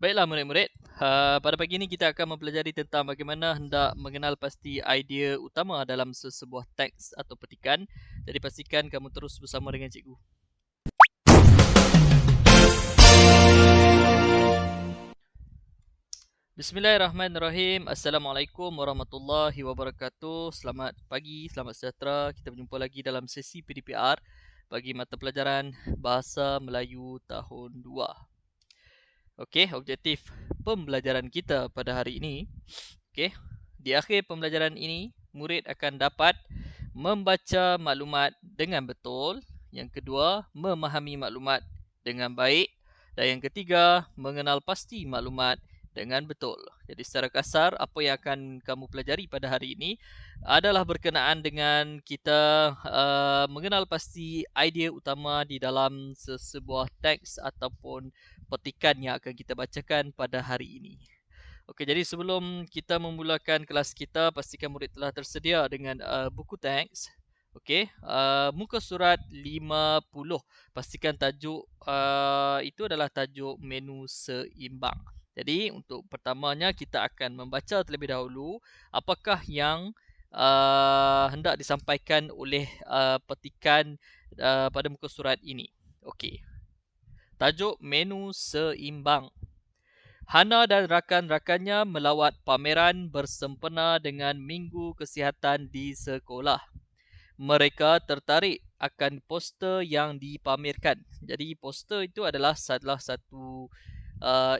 Baiklah murid-murid, pada pagi ini kita akan mempelajari tentang bagaimana hendak mengenal pasti idea utama dalam sesebuah teks atau petikan. Jadi pastikan kamu terus bersama dengan cikgu. Bismillahirrahmanirrahim. Assalamualaikum warahmatullahi wabarakatuh. Selamat pagi, selamat sejahtera. Kita berjumpa lagi dalam sesi PDPR bagi mata pelajaran Bahasa Melayu tahun 2. Okey, objektif pembelajaran kita pada hari ini. Okey, di akhir pembelajaran ini, murid akan dapat membaca maklumat dengan betul. Yang kedua, memahami maklumat dengan baik. Dan yang ketiga, mengenal pasti maklumat dengan betul. Jadi secara kasar, apa yang akan kamu pelajari pada hari ini adalah berkenaan dengan kita mengenal pasti idea utama di dalam sesebuah teks ataupun petikan yang akan kita bacakan pada hari ini. Okey, jadi sebelum kita memulakan kelas kita, pastikan murid telah tersedia dengan buku teks. Okey, muka surat 50. Pastikan tajuk itu adalah tajuk menu seimbang. Jadi untuk pertamanya kita akan membaca terlebih dahulu apakah yang hendak disampaikan oleh petikan pada muka surat ini. Okey. Tajuk menu seimbang. Hana dan rakan-rakannya melawat pameran bersempena dengan Minggu Kesihatan di sekolah. Mereka tertarik akan poster yang dipamerkan. Jadi poster itu adalah salah satu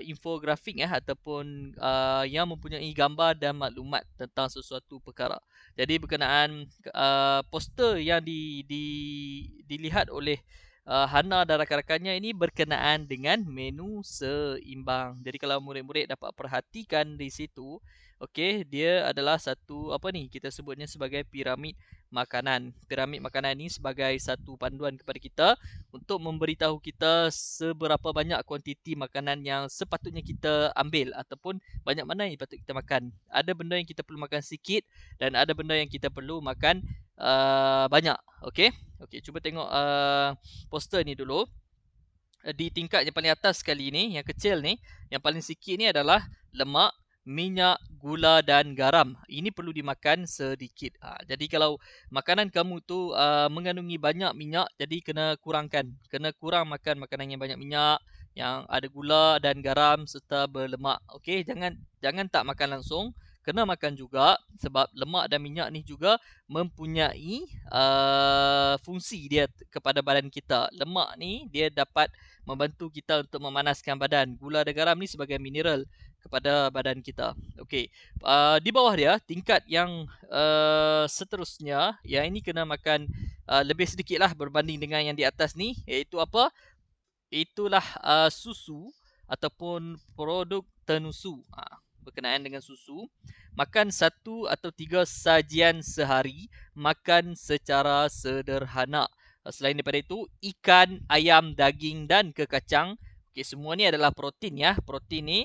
infografik ataupun yang mempunyai gambar dan maklumat tentang sesuatu perkara. Jadi berkenaan poster yang dilihat oleh Hana dan rakan-rakannya ini berkenaan dengan menu seimbang. Jadi kalau murid-murid dapat perhatikan di situ, okey, dia adalah satu kita sebutnya sebagai piramid makanan. Piramid makanan ini sebagai satu panduan kepada kita untuk memberitahu kita seberapa banyak kuantiti makanan yang sepatutnya kita ambil ataupun banyak mana yang patut kita makan. Ada benda yang kita perlu makan sikit dan ada benda yang kita perlu makan banyak. Okey. Okey, cuba tengok poster ni dulu. Di tingkat yang paling atas sekali ni, yang kecil ni, yang paling sikit ni adalah lemak, minyak, gula dan garam. Ini perlu dimakan sedikit. Jadi kalau makanan kamu tu mengandungi banyak minyak, jadi kena kurangkan. Kena kurang makan makanan yang banyak minyak, yang ada gula dan garam serta berlemak. Okey, jangan tak makan langsung. Kena makan juga sebab lemak dan minyak ni juga mempunyai fungsi dia kepada badan kita. Lemak ni dia dapat membantu kita untuk memanaskan badan. Gula dan garam ni sebagai mineral kepada badan kita. Okey. Di bawah dia, tingkat yang seterusnya, yang ini kena makan lebih sedikitlah berbanding dengan yang di atas ni, iaitu apa? Itulah susu ataupun produk tenusu. Berkenaan dengan susu, makan 1 atau 3 sajian sehari, makan secara sederhana. Selain daripada itu, ikan, ayam, daging dan kekacang. Okey, semua ni adalah protein ya. Protein ni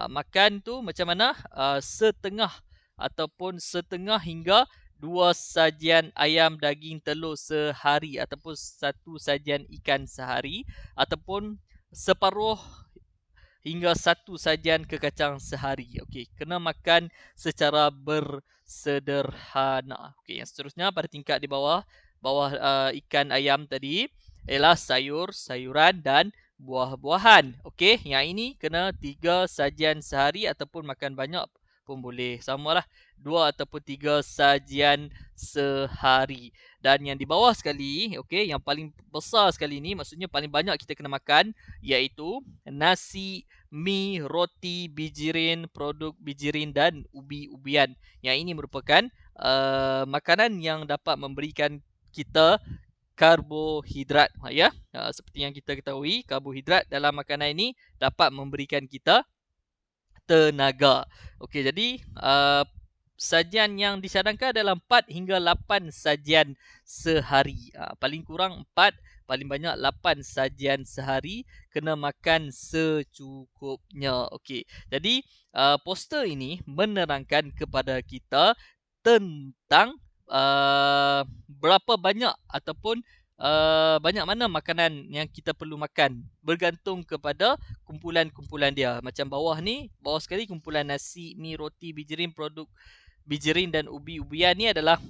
makan tu macam mana? Setengah ataupun setengah hingga 2 sajian ayam, daging, telur sehari ataupun 1 sajian ikan sehari ataupun separuh hingga 1 sajian kekacang sehari. Okey, kena makan secara bersederhana. Okey, yang seterusnya pada tingkat di bawah ikan ayam tadi ialah sayur, sayuran dan buah-buahan. Okey, yang ini kena 3 sajian sehari ataupun makan banyak pun boleh. Samalah 2 ataupun 3 sajian sehari. Dan yang di bawah sekali, okey, yang paling besar sekali ni, maksudnya paling banyak kita kena makan, iaitu nasi, mi, roti, bijirin, produk bijirin dan ubi-ubian. Yang ini merupakan makanan yang dapat memberikan kita karbohidrat. Ya, seperti yang kita ketahui, karbohidrat dalam makanan ini dapat memberikan kita tenaga. Okey, jadi sajian yang disadangkan adalah 4 hingga 8 sajian sehari. Paling kurang 4, paling banyak 8 sajian sehari, kena makan secukupnya. Okey. Jadi poster ini menerangkan kepada kita tentang berapa banyak ataupun banyak mana makanan yang kita perlu makan, bergantung kepada kumpulan-kumpulan dia. Macam bawah sekali kumpulan nasi, mi, roti, bijirin, produk bijirin dan ubi-ubian ni adalah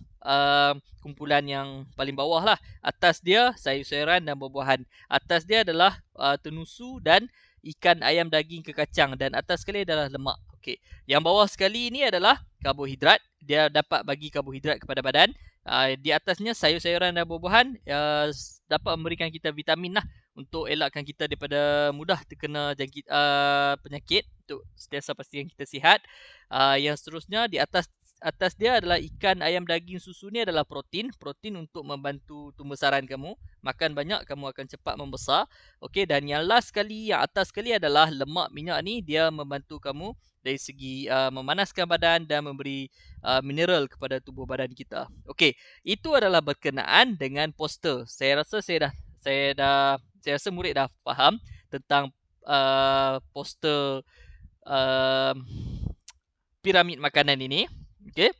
kumpulan yang paling bawah lah. Atas dia sayur-sayuran dan buah-buahan. Atas dia adalah tenusu dan ikan, ayam, daging, kekacang. Dan atas sekali adalah lemak. Okey. Yang bawah sekali ini adalah karbohidrat. Dia dapat bagi karbohidrat kepada badan. Di atasnya sayur-sayuran dan buah-buahan dapat memberikan kita vitamin lah untuk elakkan kita daripada mudah terkena penyakit, untuk sentiasa pastikan kita sihat. Yang seterusnya di atas dia adalah ikan, ayam, daging, susu ni adalah protein untuk membantu tumbesaran kamu. Makan banyak kamu akan cepat membesar. Okey, dan yang last sekali, yang atas sekali adalah lemak, minyak ni dia membantu kamu dari segi memanaskan badan dan memberi mineral kepada tubuh badan kita. Okey, itu adalah berkenaan dengan poster. Saya rasa saya rasa murid dah faham tentang poster uh, piramid makanan ini. Okey.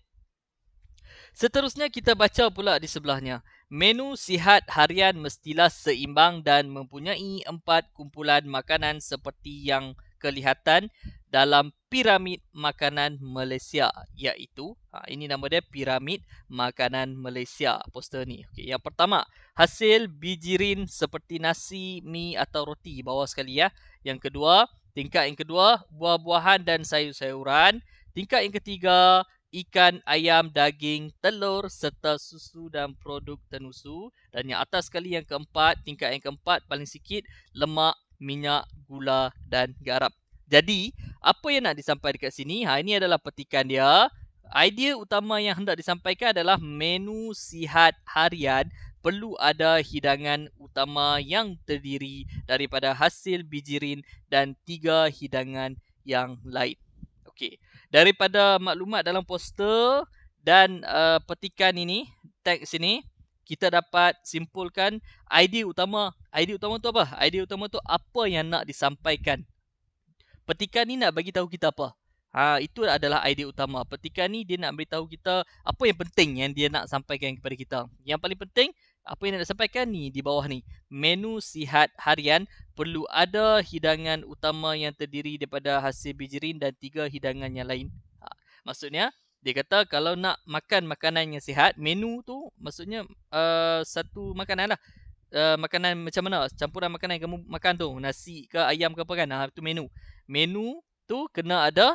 Seterusnya kita baca pula di sebelahnya. Menu sihat harian mestilah seimbang dan mempunyai 4 kumpulan makanan seperti yang kelihatan dalam piramid makanan Malaysia, iaitu ini nama dia piramid makanan Malaysia, poster ni. Okey, yang pertama, hasil bijirin seperti nasi, mi atau roti, bawah sekali ya. Tingkat yang kedua, buah-buahan dan sayur-sayuran. Tingkat yang ketiga, ikan, ayam, daging, telur serta susu dan produk tenusu. Dan yang atas sekali yang keempat, tingkat yang keempat paling sikit, lemak, minyak, gula dan garam. Jadi, apa yang nak disampaikan dekat sini? Ini adalah petikan dia. Idea utama yang hendak disampaikan adalah menu sihat harian perlu ada hidangan utama yang terdiri daripada hasil bijirin dan 3 hidangan yang lain. Okey. Daripada maklumat dalam poster dan petikan ini, teks ini, kita dapat simpulkan idea utama. Idea utama tu apa? Idea utama tu apa yang nak disampaikan. Petikan ni nak bagi tahu kita apa? Itu adalah idea utama. Petikan ni dia nak beritahu kita apa yang penting yang dia nak sampaikan kepada kita. Yang paling penting, apa yang nak disampaikan ni di bawah ni. Menu sihat harian perlu ada hidangan utama yang terdiri daripada hasil bijirin dan 3 hidangan yang lain. Maksudnya, dia kata kalau nak makan makanan yang sihat, menu tu maksudnya satu makanan lah. Makanan macam mana? Campuran makanan yang kamu makan tu. Nasi ke ayam ke apa kan? Itu menu. Menu tu kena ada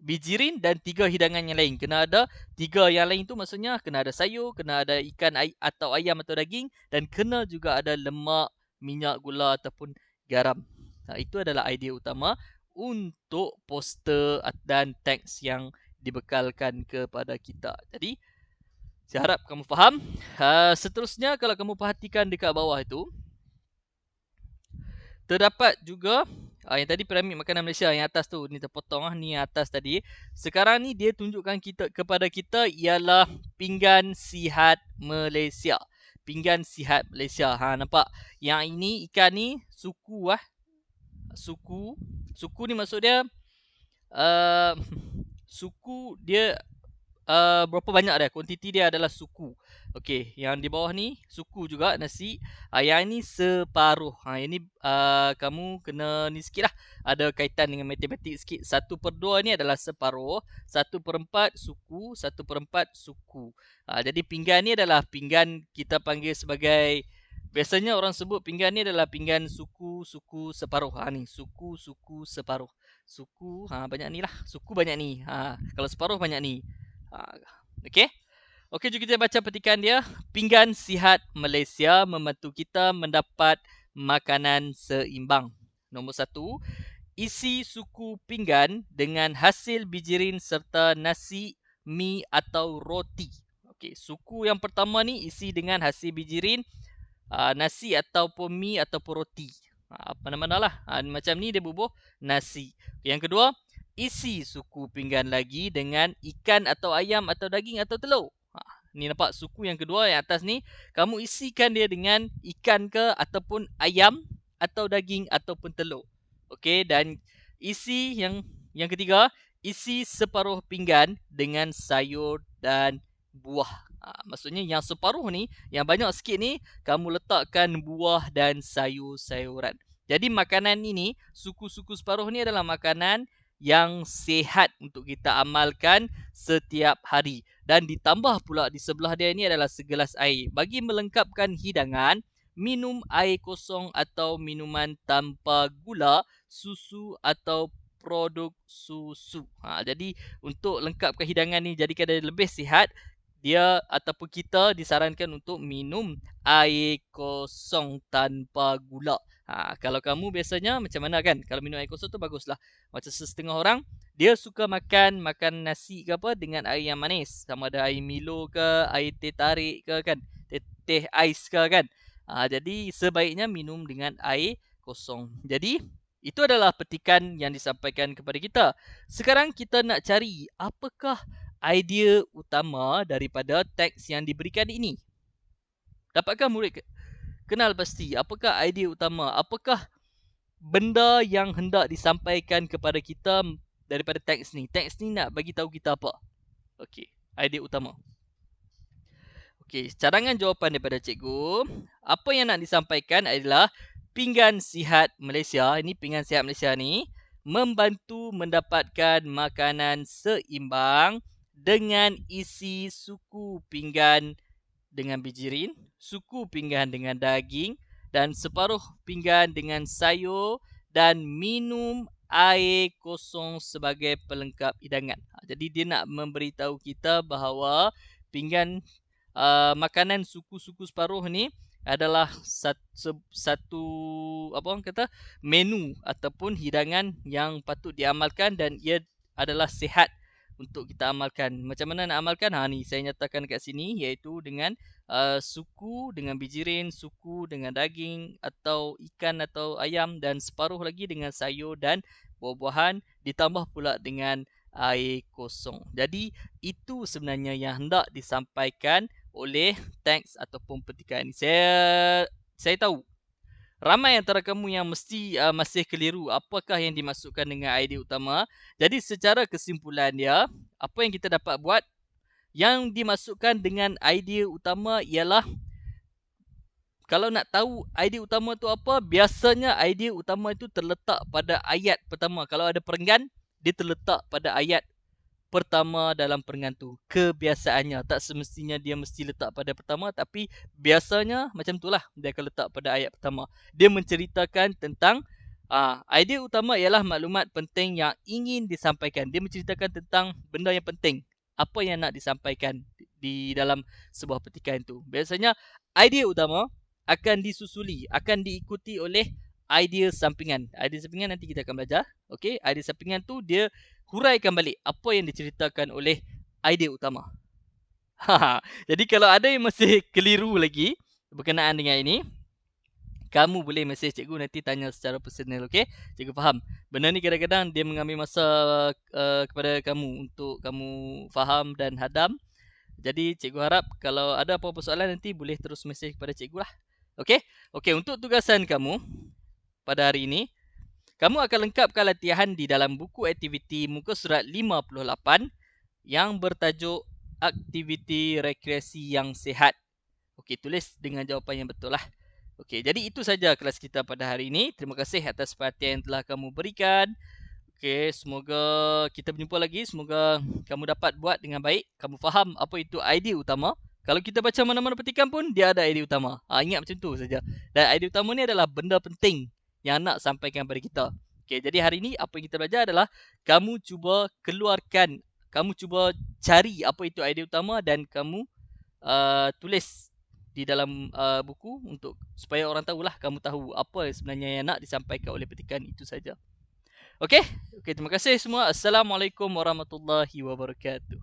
bijirin dan 3 hidangan yang lain. Kena ada 3 yang lain tu maksudnya kena ada sayur, kena ada ikan atau ayam atau daging dan kena juga ada lemak, minyak, gula ataupun garam. Itu adalah idea utama untuk poster dan teks yang dibekalkan kepada kita. Jadi, saya harap kamu faham. Seterusnya, kalau kamu perhatikan dekat bawah itu, terdapat juga yang tadi piramid makanan Malaysia yang atas tu, ni terpotong ni yang atas tadi. Sekarang ni dia tunjukkan kepada kita ialah pinggan sihat Malaysia. Pinggan sihat Malaysia. Nampak? Yang ini ikan ni suku Suku. Suku ni maksud dia suku dia berapa banyak dia, kuantiti dia adalah suku. Okey, yang di bawah ni suku juga nasi. Yang ini separuh. Ini kamu kena ni sikit lah, ada kaitan dengan matematik sikit. 1/2 ni adalah separuh, 1/4 suku, 1/4 suku. Jadi pinggan ni adalah pinggan kita panggil sebagai, biasanya orang sebut pinggan ni adalah pinggan suku separuh. Ni suku separuh. Suku banyak ni lah. Suku banyak ni. Kalau separuh banyak ni. Okey. Okey, jom kita baca petikan dia. Pinggan sihat Malaysia membantu kita mendapat makanan seimbang. Nombor 1, isi suku pinggan dengan hasil bijirin serta nasi, mi atau roti. Okey, suku yang pertama ni isi dengan hasil bijirin, nasi ataupun mi ataupun roti. Mana-mana lah. Macam ni dia bubuh nasi. Yang kedua, isi suku pinggan lagi dengan ikan atau ayam atau daging atau telur. Ni nampak suku yang kedua yang atas ni, kamu isikan dia dengan ikan ke ataupun ayam atau daging ataupun telur. Okey, dan isi yang ketiga, isi separuh pinggan dengan sayur dan buah. Maksudnya yang separuh ni, yang banyak sikit ni, kamu letakkan buah dan sayur-sayuran. Jadi makanan ini, suku-suku separuh ni adalah makanan yang sihat untuk kita amalkan setiap hari. Dan ditambah pula di sebelah dia ni adalah segelas air. Bagi melengkapkan hidangan, minum air kosong atau minuman tanpa gula, susu atau produk susu. Jadi untuk lengkapkan hidangan ni jadikan dia lebih sihat, dia ataupun kita disarankan untuk minum air kosong tanpa gula. Kalau kamu biasanya macam mana kan? Kalau minum air kosong tu baguslah. Macam setengah orang, dia suka makan nasi ke apa dengan air yang manis. Sama ada air Milo ke, air teh tarik ke kan, teh ais ke kan. Jadi sebaiknya minum dengan air kosong. Jadi itu adalah petikan yang disampaikan kepada kita. Sekarang kita nak cari apakah idea utama daripada teks yang diberikan ini. Dapatkah murid kenal pasti apakah idea utama? Apakah benda yang hendak disampaikan kepada kita daripada teks ni? Teks ni nak bagi tahu kita apa? Okey, idea utama. Okey, cadangan jawapan daripada cikgu. Apa yang nak disampaikan adalah pinggan sihat Malaysia, ini pinggan sihat Malaysia ni membantu mendapatkan makanan seimbang dengan isi suku pinggan dengan bijirin, suku pinggan dengan daging dan separuh pinggan dengan sayur dan minum air kosong sebagai pelengkap hidangan. Jadi dia nak memberitahu kita bahawa pinggan makanan suku-suku separuh ni adalah satu apa orang kata menu ataupun hidangan yang patut diamalkan dan ia adalah sihat untuk kita amalkan. Macam mana nak amalkan? Ni saya nyatakan kat sini, iaitu dengan suku dengan bijirin, suku dengan daging atau ikan atau ayam dan separuh lagi dengan sayur dan buah-buahan ditambah pula dengan air kosong. Jadi itu sebenarnya yang hendak disampaikan oleh teks ataupun petikan ini. Saya tahu ramai antara kamu yang mesti masih keliru apakah yang dimaksudkan dengan idea utama. Jadi secara kesimpulan dia, apa yang kita dapat buat, yang dimaksudkan dengan idea utama ialah, kalau nak tahu idea utama tu apa, biasanya idea utama itu terletak pada ayat pertama. Kalau ada perenggan, dia terletak pada ayat pertama dalam perenggan tu. Kebiasaannya, tak semestinya dia mesti letak pada pertama, tapi biasanya macam itulah dia akan letak pada ayat pertama. Dia menceritakan tentang idea utama ialah maklumat penting yang ingin disampaikan. Dia menceritakan tentang benda yang penting, apa yang nak disampaikan di dalam sebuah petikan itu. Biasanya idea utama akan disusuli, akan diikuti oleh idea sampingan. Idea sampingan nanti kita akan belajar. Okey, idea sampingan tu dia huraikan balik apa yang diceritakan oleh idea utama. Jadi kalau ada yang masih keliru lagi berkenaan dengan ini, kamu boleh mesej cikgu, nanti tanya secara personal, okey? Cikgu faham. Benda ni kadang-kadang dia mengambil masa kepada kamu untuk kamu faham dan hadam. Jadi cikgu harap kalau ada apa-apa soalan nanti boleh terus mesej kepada cikgu lah. Okey? Okey, untuk tugasan kamu pada hari ini, kamu akan lengkapkan latihan di dalam buku aktiviti muka surat 58 yang bertajuk aktiviti rekreasi yang sihat. Okey, tulis dengan jawapan yang betul lah. Okey, jadi itu saja kelas kita pada hari ini. Terima kasih atas perhatian yang telah kamu berikan. Okey, semoga kita berjumpa lagi. Semoga kamu dapat buat dengan baik. Kamu faham apa itu idea utama. Kalau kita baca mana-mana petikan pun, dia ada idea utama. Ingat macam tu saja. Dan idea utama ni adalah benda penting yang nak sampaikan kepada kita. Okey, jadi hari ini apa yang kita belajar adalah kamu cuba keluarkan, kamu cuba cari apa itu idea utama dan kamu tulis di dalam buku untuk supaya orang tahulah, kamu tahu apa sebenarnya yang nak disampaikan oleh petikan itu saja. Okey, terima kasih semua. Assalamualaikum warahmatullahi wabarakatuh.